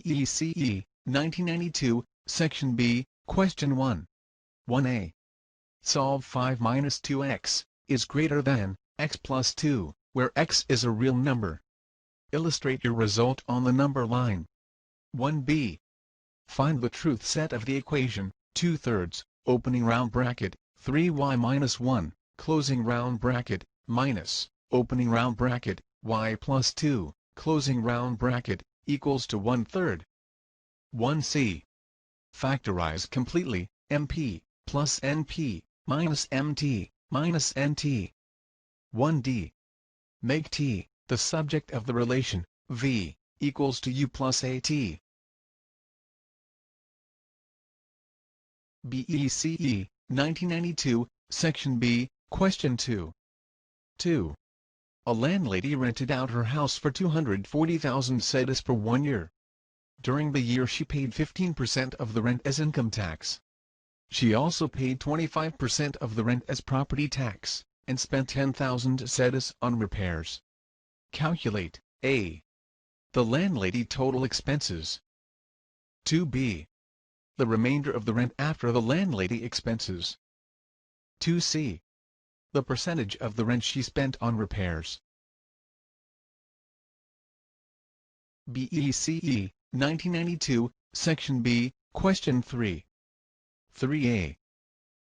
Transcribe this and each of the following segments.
BECE, 1992, Section B, Question 1. 1a. Solve 5 minus 2x is greater than x plus 2, where x is a real number. Illustrate your result on the number line. 1b. Find the truth set of the equation, 2/3, opening round bracket, 3y minus 1, closing round bracket, minus, opening round bracket, y plus 2, closing round bracket, equals to 1/3. 1c. Factorize completely, mp, plus np, minus mt, minus nt. 1d. Make t, the subject of the relation, v, equals to u plus at. BECE, 1992, Section B, Question 2. 2. A landlady rented out her house for 240,000 cedis for 1 year. During the year she paid 15% of the rent as income tax. She also paid 25% of the rent as property tax, and spent 10,000 cedis on repairs. Calculate, a. the landlady total expenses. 2b. the remainder of the rent after the landlady expenses. 2c. the percentage of the rent she spent on repairs. BECE, 1992, Section B, Question 3. 3a.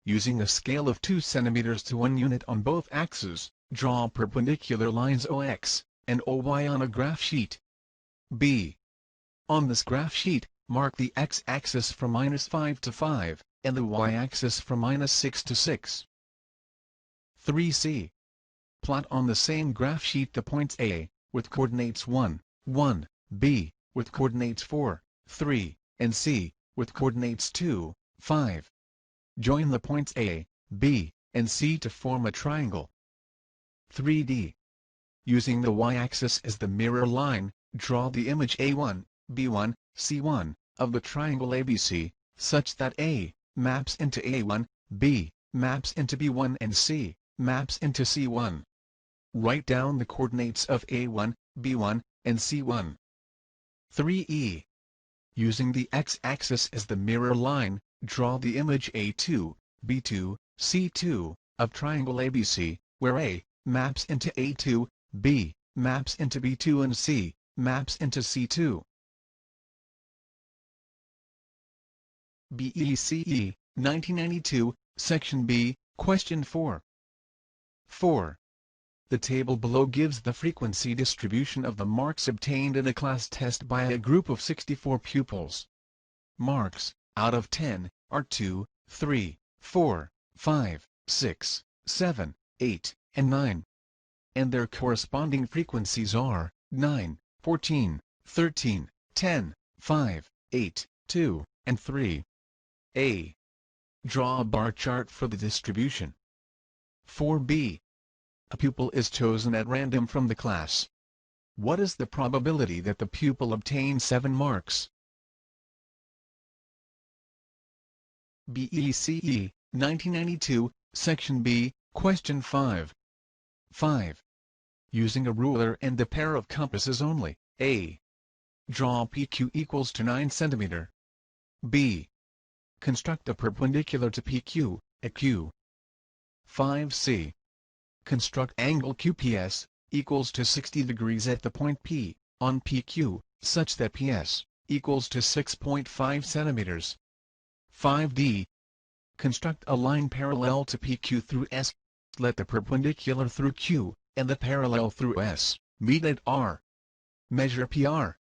Using a scale of 2 cm to 1 unit on both axes, draw perpendicular lines OX and OY on a graph sheet. b. On this graph sheet, mark the x-axis from -5 to 5, and the y-axis from -6 to 6. 3c. Plot on the same graph sheet the points A, with coordinates 1, 1, B, with coordinates 4, 3, and C, with coordinates 2, 5. Join the points A, B, and C to form a triangle. 3d. Using the y-axis as the mirror line, draw the image A1, B1, C1, of the triangle ABC, such that A maps into A1, B maps into B1 and C maps into C1. Write down the coordinates of A1, B1, and C1. 3e. Using the x-axis as the mirror line, draw the image A2, B2, C2, of triangle ABC, where A maps into A2, B maps into B2 and C maps into C2. BECE, 1992, Section B, Question 4. 4. The table below gives the frequency distribution of the marks obtained in a class test by a group of 64 pupils. Marks, out of 10, are 2, 3, 4, 5, 6, 7, 8, and 9. And their corresponding frequencies are 9, 14, 13, 10, 5, 8, 2, and 3. A. Draw a bar chart for the distribution. 4b. A pupil is chosen at random from the class. What is the probability that the pupil obtains 7 marks? BECE, 1992, Section B, Question 5. 5. Using a ruler and a pair of compasses only, A. Draw PQ equals to 9 cm. B. Construct a perpendicular to PQ, at Q. 5c. Construct angle QPS, equals to 60 degrees at the point P, on PQ, such that PS, equals to 6.5 cm. 5d. Construct a line parallel to PQ through S. Let the perpendicular through Q, and the parallel through S, meet at R. Measure PR,